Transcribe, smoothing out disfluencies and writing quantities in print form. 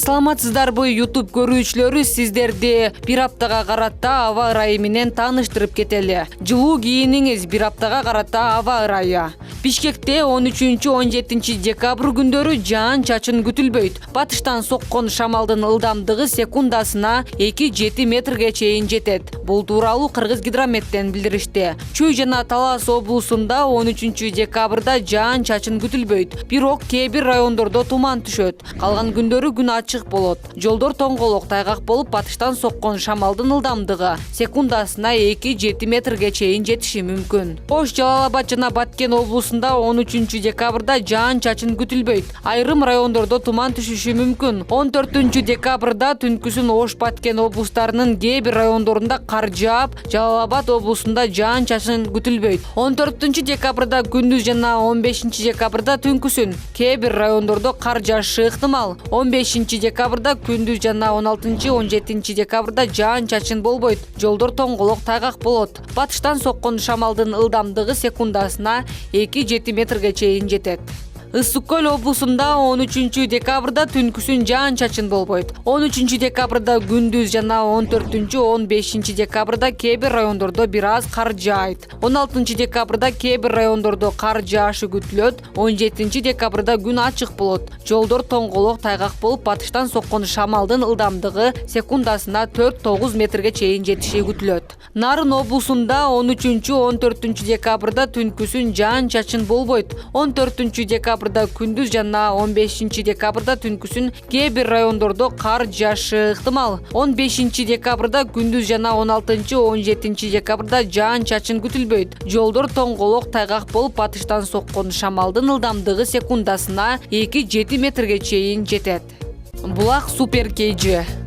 Саламатсыздарбы YouTube көрүүчүлөрү, сиздерди бир аптага карата аба ырайы менен тааныштырып кетели. Жылуу кийиниңиз, бир аптага карата аба ырайы. Бишкекте 13-17 декабрь күндөрү жаан-чачын күтүлбөйт. Батыштан соккон шамалдын ылдамдыгы секундасына 2-7 метрге чейин жетет. Бул тууралуу Кыргыз гидрометтен билдиришти. Чүй жана Талас облусунда 13 декабрда жаан-чачын күтүлбөйт. Бирок кээ бир райондордо туман түшөт. Калган күндөрү күн ачык болот. Жолдор тоңголок, тайгак болуп, батыштан соккон шамалдын ылдамдыгы секундасына 2-7 метрге чейин жетиши мүмкүн. Ош, Жалал Абад жана Баткен облусунда 13 декабрда жаан-чачын күтүлбөйт. Айрым райондордо туман түшүшү мүмкүн. 14 декабрда түнкүсүн Ош, Баткен облустарынын кээ бир райондорунда кар жаап, Жалал Абад облусунда жаан-чачын күтүлбөйт. 14 декабрда күндүз жана 15 декабрда түнкүсүн кээ бир райондордо кар жаашы ыктымал. 15 декабрда күндүз жана 16-17 декабрда жаан-чачын болбойт. Жолдор тоңголок, тайгак болот. Батыштан соккон шамалдын ылдамдыгы секундасына 2-7 метрге чейин жетет. Ысык көл облусунда 13 декабрда түнкүсүн жаан-чачын болбойт. 13 декабрда күндүз жана 14-15 декабрда кээ бир райондордо бир аз кар жаайт. 16 декабрда кээ бир райондордо кар жаашы күтүлөт. 17 декабрда күн ачык болот. Жолдор тоңголок, тайгак болуп, батыштан соккон шамалдын ылдамдыгы секундасына 4-9 метрге чейин жетиши күтүлөт. Нарын облусунда 13-14 декабрда түнкүсүн жаан-чачын болбойт. 14 декабрда күндүз жана 15 декабрда түнкүсүн кээ бир райондордо кар жаашы ыктымал. 15 декабрда күндүз жана 16-17 декабрда жаан-чачын күтүлбөйт. Жолдор тоңголок, тайгак болуп, батыштан соккон шамалдын ылдамдыгы секундасына 2-7 метрге чейин жетет. Булак Супер KG.